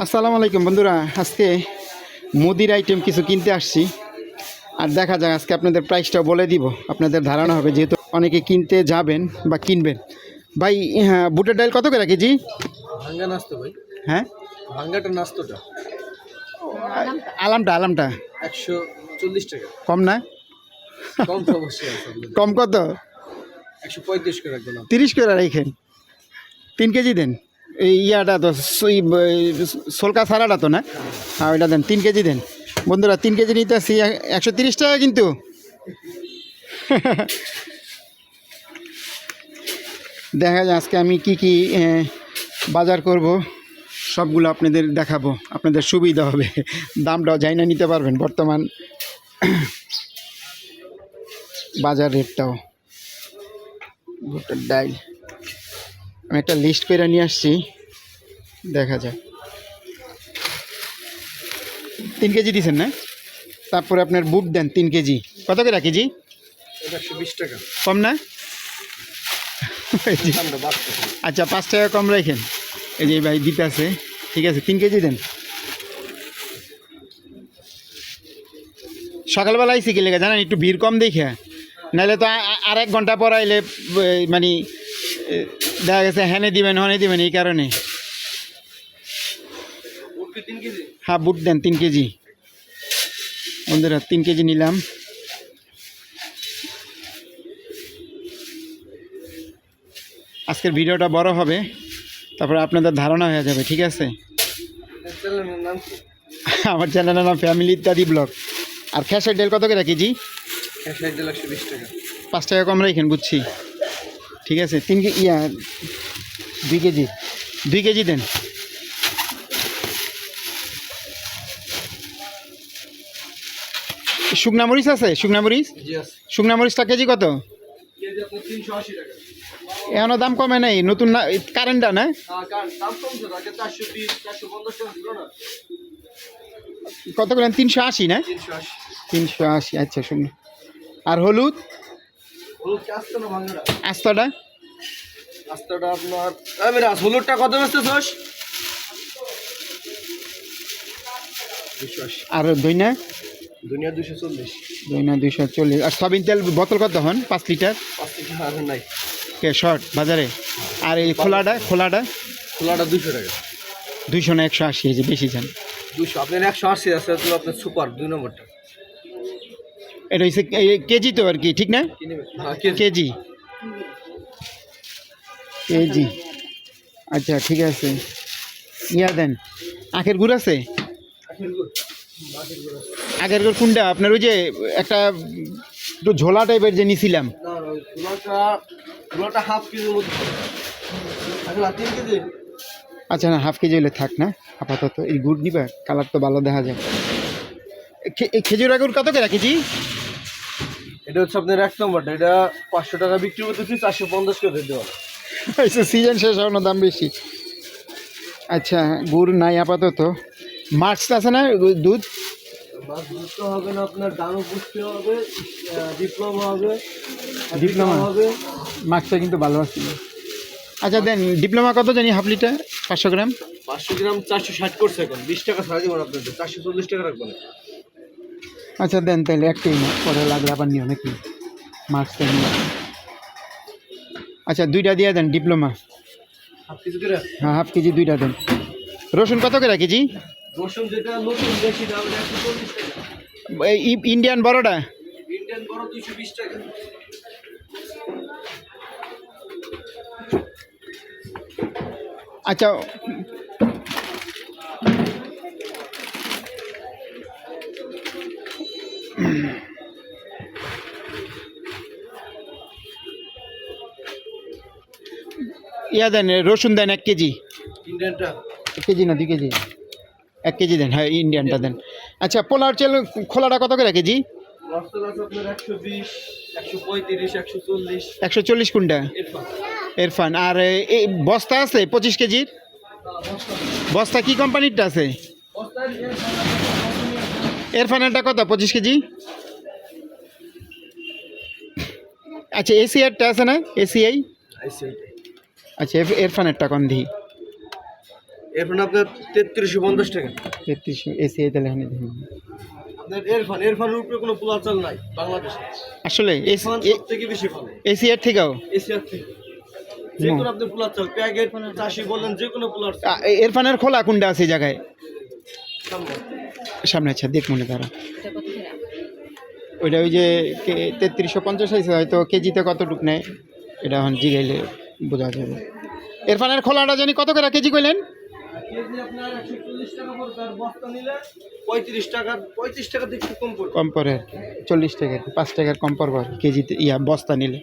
আসসালামু আলাইকুম বন্ধুরা, আজকে মুদির আইটেম কিছু কিনতে আসছি। আর দেখা যাক আজকে আপনাদের প্রাইসটাও বলে দিব, আপনাদের ধারণা হবে, যেহেতু অনেকে কিনতে যাবেন বা কিনবেন। ভাই, হ্যাঁ, বুটের ডাল কত করে কেজি? ভাঙ্গা নাস্তো ভাই। হ্যাঁ, ভাঙ্গাটা নাস্তোটা আলামটা 140 টাকা। কম না? কম তো অবশ্যই আছে আপনাদের। কম কত? 135 করে রাখবেন। 30 করে রাখেন। 3 কেজি দেন। এই ইয়াটা তো সোলকা ছাড়াটা তো না? হ্যাঁ, ওইটা দেন, 3 কেজি দেন বন্ধুরা। 3 কেজি নিতে আসছি 130 টাকা কিন্তু। দেখা যায় আজকে আমি কি কি বাজার করব, সবগুলো আপনাদের দেখাবো, আপনাদের সুবিধা হবে। দামটাও যাই না নিতে পারবেন বর্তমান বাজার রেটটাও। ভুট্টার ডাল আমি একটা লিস্ট করে নিয়ে আসছি, দেখা যায়। 3 কেজি দিচ্ছেন না? তারপরে আপনার বুট দেন 3 কেজি। কত করে কেজি? 120 টাকা। কম না? দামটা বাড়ছে। আচ্ছা, 5 টাকা কম রাখেন। এই যে ভাই দিতে আছে, ঠিক আছে, 3 কেজি দেন। সকালবেলা আইসি কি লেগে জানেন, একটু ভিড় কম দেখে, নাহলে তো আর 1 ঘন্টা পর আইলে মানে দেখা গেছে হ্যানে দিবেন হনে দিবেন, এই কারণে। বুট কি 3 কেজি? হ্যাঁ, বুট দেন 3 কেজি বন্ধুরা। 3 কেজি নিলাম। আজকের ভিডিওটা বড় হবে, তারপরে আপনাদের ধারণা হয়ে যাবে, ঠিক আছে? চ্যানেলের নাম কি? আমার চ্যানেলের নাম ফ্যামিলি ইত্যাদি ব্লগ। আর খেসার ডাল কত করে কেজি? খেসারির ডাল 120 টাকা। 5 টাকা কম রাখেন, বুঝছি, ঠিক আছে। 2 কেজি 2 কেজি দেন। শুকনা মরিচ আছে? শুকনা মরিচ, জি আছে। শুকনা মরিচটা কেজি কত? কেজি আপনার 380 টাকা। এখনো দাম কমে নাই, নতুন না, কারেন্টটা না? কারণ দাম কমছে, আগে 420 450 টাকা ছিল না। কত করে? 380 না? 380। 380, আচ্ছা শুনুন। আর হলুদ হলুদ কি আসছে না ভাঙ্গাটা? আস্তটা? আস্তাটা আপনার আমি রাস হলুদটা কত বেচতেছস? 280। আর দইনা? দুনিয়া 240। দইনা 240। আর সয়াবিন তেল বোতল কত হন? 5 লিটার 5 টাকা আর নাই। কে শর্ট বাজারে? আর এই খোলাটা খোলাটা 200 টাকা। 200 না 180? এই যে বেশি যান। 200 আপনার 180 আছে, তো আপনার সুপার 2 নম্বরটা। এটা হচ্ছে কেজি তো আর কি, ঠিক না? কি নেবেন? হ্যাঁ কেজি। কেজি কেজি আচ্ছা, ঠিক আছে। ইয়া দেন, আখের গুড় আছে? আখের গুড়। আখের গুড় আছে। আখের গুড় কোনটা আপনার? ওই যে একটা একটু ঝোলা টাইপের যে নিছিলাম। না না, গুড়টা হাফ কেজির মধ্যে। আচ্ছা 3 কেজি। আচ্ছা, না, হাফ কেজি হলে থাক না আপাতত। এই গুড় নিবা, কালার তো ভালো দেখা যায়। এই খেজুর গুড় কত করে কেজি? এটা হচ্ছে আপনার 1 নম্বরটা, এটা 500 টাকা বিক্রি করতেছি, 450 করে দেওয়া। সিজন শেষ হওয়ার দাম বেশি। আচ্ছা, গুড় নাই আপাতত। মাছ আছে না? দুধ মাছ বুঝতে হবে না আপনার, দামও বুঝতে হবে, ডিপ্লোমা হবে, ডিপ্লোমা হবে। মাছটা কিন্তু ভালো আছে। আচ্ছা দেন, ডিপ্লোমা কত জানি হাফ লিটার? 500 গ্রাম। 500 গ্রাম 460 করছে এখন, 20 টাকা ছাড়া দিবেন আপনাদের, 440 টাকা রাখবেন। আচ্ছা দেন তাহলে একটাই না, পরে লাগলে আবার নিও নাকি মাছটা নিয়ে। আচ্ছা, 2টা দিয়ে দেন ডিপ্লোমা। হাফ কেজি করে। হ্যাঁ, হাফ কেজি 2টা দেন। রসুন কত করে কেজি? রসুন যেটা নতুন বেশি দাম 140 টাকা। এই ইন্ডিয়ান বড়টা? ইন্ডিয়ান বড় 220 টাকা। আচ্ছা, ইয়া দেন, রসুন দেন 1 কেজি। ইন্ডিয়ানটা 1 কেজি না 2 কেজি? 1 কেজি দেন, হ্যাঁ ইন্ডিয়ানটা দেন। আচ্ছা, পোলার চাল খোলাটা কত করে কেজি? মশলা আছে আপনার 120 135 140। 140 কোনটা? এরপর ইরফান। আর এই বস্তা আছে 25 কেজির? বস্তা কি কোম্পানিরটা আছে? ইরফানেরটা কত 25 কেজি? আচ্ছা, এসিআরটা আছে না? এসিআই? আচ্ছা, ইরফানেরটা কোন দিই? এরফান আপনার 3350 টাকা। 3300 এসি তাহলে এখানে দেখুন। আপনার এরফানের উপরে কোনো পোলার চাল নাই বাংলাদেশে। আসলে এরফান সব থেকে বেশি ভালো এসি এর থেকেও এশিয়ার থেকে। যে কোনো আপনি পোলার চাল প্যাকেট চাষি বলেন যে কোনো পোলার চাল এরফানের খোলা কোনটা আছে এই জায়গায় সামনে। সামনে? আচ্ছা দেখ মনে তারা ওইটা ওই যে 3350 হয়েছে, হয়তো কেজিতে কতটুক নেয় এটা এখন জিগাইলে বোঝা যাবে। এরফানের খোলাটা জানি কত করে কেজি কইলেন? কেজি আপনার 140 টাকা পড়বে, আর বস্তা নিলে 35 টাকা থেকে কম পড়বে। কম পরে আর কি 40 টাকা 5 টাকার কম পড়বে আর কি কেজিতে, বস্তা নিলে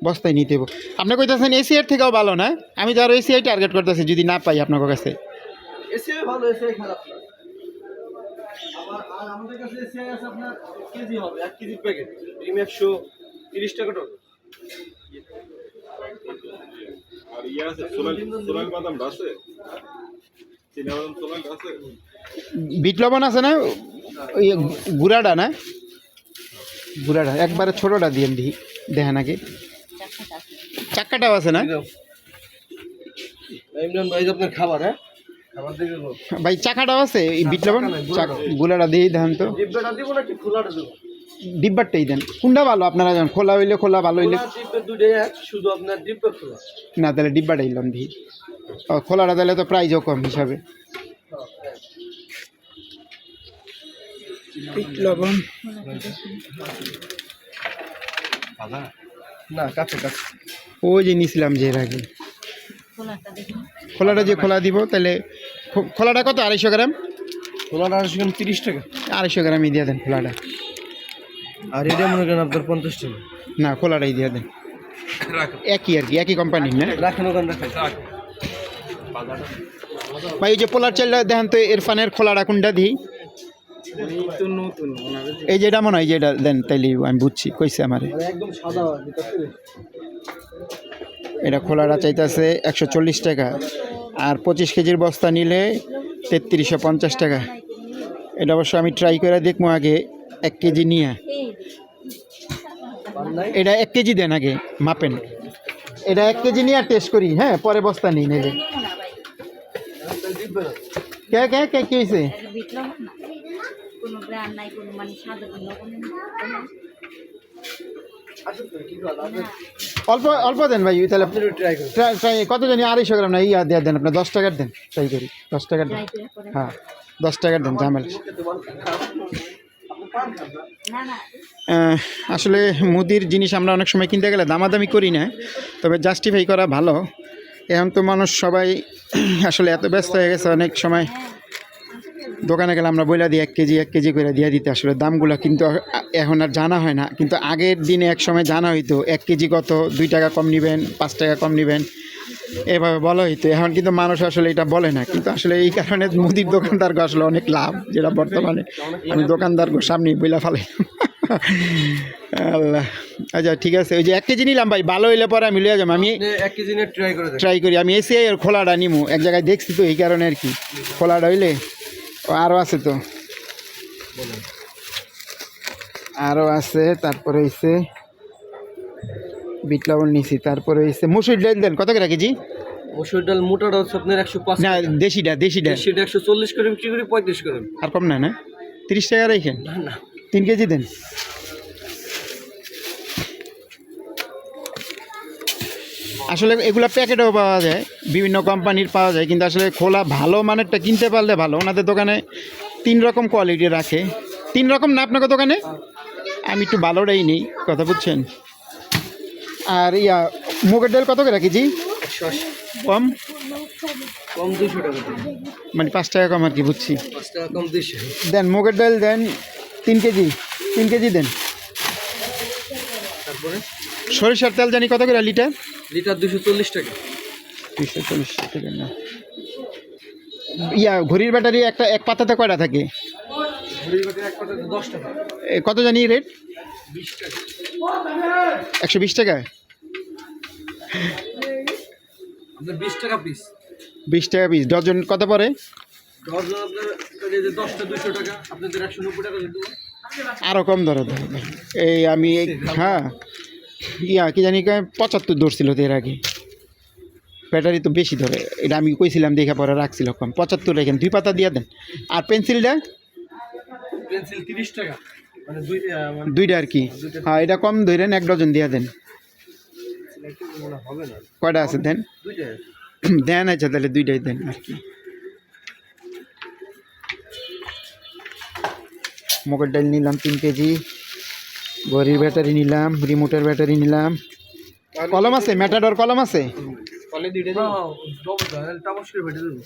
বস্তায় নিতে হবে। আপনি কইতেছেন এসিআর থেকেও ভালো না? আমি তো আরও এসিআই টার্গেট করতেছি যদি না পাই আপনার কাছে। এসিআই ভালো, এসিআই খারাপ না। আর আমাদের কাছে এসিআই আছে আপনার কেজি হবে 1 কেজি প্যাকেট ডিম 130 টাকা টন। আর ইয়ে আছে সোনাল বাদাম আছে, চীনা বাদাম সোনাল আছে, বিট লবণ আছে না? ওই গুড়াটা না, গুড়াটা একবারে ছোটোটা দিয়ে দিই দেখেন আগে। চাক্কাটাও আছে না ইমরান ভাই? আপনার খাবার, হ্যাঁ খাবার দিকে ভাই? চাকাটাও আছে এই বিট লবণ? গুড়াটা দিয়েই দেখেন তো। ডিব্বাটা দিব নাকি খোলাটা দেব? ডিব্বারটাই দেন। কোনটা ভালো আপনারা জানেন? খোলা হইলে খোলা ভালো হইলে ডিব্বা দুটোই এক, শুধু আপনার ডিব্বা খোলা। না, তাহলে ডিব্বাটাই লাম দিই। ও খোলাটা তাহলে তো প্রাইজও কম হিসাবে। বিট লবণ না কাছে কাছে ওই যে নিছিলাম যে এর আগে। খোলাটা যে খোলা দিব তাহলে খোলাটা কত? 250 গ্রাম? খোলাটা 30 টাকা। 250 গ্রামই দিয়ে দেন খোলাটা। আর এটা মনে করেন আপনার 50 টাকা। না, খোলাটাই দিয়ে দেন। একই আর কি, একই কোম্পানির না? রাখেন ওখানে রাখেন। ভাই ওই যে পোলার চালটা দেখেন তো, ইরফানের খোলাটা কোনটা দিই? এই যেটা মনে হয় যেটা দেন, তাইলে আমি বুঝছি কইছে আমারে। একদম সাদা হয় ভিতরে। এটা খোলাটা চাইতেছে 140 টাকা, আর 25 কেজির বস্তা নিলে 3350 টাকা। এটা অবশ্য আমি ট্রাই করে দেখবো আগে 1 কেজি নিয়ে। এটা 1 কেজি দেন আগে, মাপেন। এটা 1 কেজি নিয়ে টেস্ট করি, হ্যাঁ পরে বস্তা নিই নেবে। কে কে কে কি হয়েছে? অল্প অল্প দেন ভাই, তাহলে ট্রাই কত জানি 250 গ্রাম না ইয়া দিয়ে দেন আপনার 10 টাকার দেন, ট্রাই করি 10 টাকার দেন। হ্যাঁ 10 টাকার দেন, ঝামেলা। আসলে মুদির জিনিস আমরা অনেক সময় কিনতে গেলে দামাদামি করি না, তবে জাস্টিফাই করা ভালো। এখন তো মানুষ সবাই আসলে এত ব্যস্ত হয়ে গেছে, অনেক সময় দোকানে গেলে আমরা বইলা দিই 1 কেজি করে দিয়ে দিতে। আসলে দামগুলো কিন্তু এখন আর জানা হয় না, কিন্তু আগের দিনে এক সময় জানা হইতো 1 কেজি কত, 2 টাকা কম নেবেন, 5 টাকা কম নেবেন, এভাবে বলা হইতো। এখন কিন্তু মানুষ আসলে এটা বলে না, কিন্তু আসলে এই কারণে মুদির দোকানদারকে আসলে অনেক লাভ, যেটা বর্তমানে আমি দোকানদারকে সামনে বইলা ফেলে। আল্লাহ। আচ্ছা ঠিক আছে, ওই যে 1 কেজি নিলাম ভাই, ভালো হইলে পরে আমি লিয়ে যাবো। আমি 1 কেজি নিয়ে ট্রাই করি। আমি এসে আর খোলাটা নিমু, এক জায়গায় দেখছি তো এই কারণে আর কি। খোলাটা হইলে আরও আছে তো, আরও আছে। তারপরে হইছে বিট লবণ নিছি, তারপরে হইছে মুসুর ডাল দেন। কত করে কেজি? মসুর ডাল মোটাটা হচ্ছে আপনার 105 না, দেশিটা দেশিটা সেটা 140 করে বিক্রি করি, 35 করে। আর কম না? না 30 টাকা রেখেন। না না 3 কেজি দেন। আসলে এগুলো প্যাকেটেও পাওয়া যায়, বিভিন্ন কোম্পানির পাওয়া যায়, কিন্তু আসলে খোলা ভালো মানেরটা কিনতে পারলে ভালো। ওনাদের দোকানে 3 রকম কোয়ালিটি রাখে। 3 রকম না আপনাকে দোকানে? আমি একটু ভালোটাই নেই, কথা বুঝছেন। আর ইয়া মুগের ডাল কত করে কেজি? 180 কম কম 200 টাকা, মানে 5 টাকা কম আর কি, বুঝছি। 5 টাকা কম 200 দেন মুগের ডাল দেন 3 কেজি, 3 কেজি দেন। তারপরে সরিষার তেল জানি কত করে লিটার? লিটার 240 টাকা। 240 টাকা না? ইয়া ঘড়ির ব্যাটারি এক পাতাতে কয়টা থাকে? ঘড়ির বাটি এক পাতাতে 10 টাকা। কত জানি রেট? 20 টাকা। 120 টাকা? আপনার 20 টাকা পিস। 20 টাকা পিস। ডজন কত পড়ে? ডজন আপনার এই যে 10টা 200 টাকা, আপনাদের 190 টাকা দেব। আরও কম ধরো। এই আমি হ্যাঁ ইয়া কি জানি 75 ধরছিল তো এর আগে। ব্যাটারি তো বেশি ধরে, এটা আমি কইছিলাম দেখা পরে রাখছিল কম। 75 রাখেন, 2 পাতা দিয়ে দেন। আর পেন্সিলটা পেন্সিল 30 টাকা, মানে মানে 2টা আর কি। হ্যাঁ এটা কম ধরেন, 1 ডজন দিয়ে দেন। একটু মনে হবে না, কয়টা আছে দেন? 2টা। দেন আচ্ছা তাহলে 2টাই দেন আর কি। মুগের ডাল নিলাম 3 কেজি, ঘড়ির ব্যাটারি নিলাম, রিমোটের ব্যাটারি নিলাম। কলম আছে, ম্যাটাডোর কলম আছে, কলে 2টা দাও, ডবল দাও, টামস করে বেটে দেবো।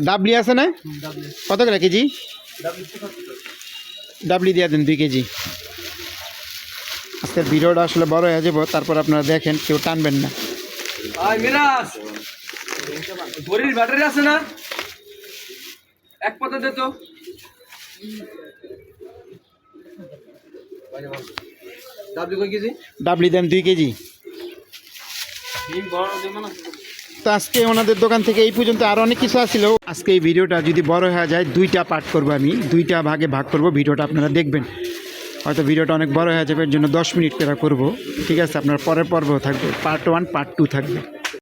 ডাবলি আছে না? ডাবল কত করে কেজি? ডাবল 75 টাকা। ডাবলি দিয়ে দেন 2 কেজি। আজকের ভিডিওটা আসলে বড় হয়ে যাব, তারপর আপনারা দেখেন, কেউ টানবেন না। আয় মিরাজ, ঘড়ির ব্যাটারি আছে না? এক পাতা দে তো। ডাবল কয় কেজি? ডাবলি দেন 2 কেজি। তো আজকে ওনাদের দোকান থেকে এই পর্যন্ত, আর অনেক কিছু আছিল। আজকে এই ভিডিওটা যদি বড় হয়ে যায় 2টা পার্ট করবো, আমি 2টা ভাগে ভাগ করব। ভিডিওটা আপনারা দেখবেন, হয়তো ভিডিওটা অনেক বড় হয়ে যাবে, এর জন্য 10 মিনিট করে করব। ঠিক আছে, আপনার পরের পর্ব থাকবে, পার্ট 1 পার্ট 2 থাকবে।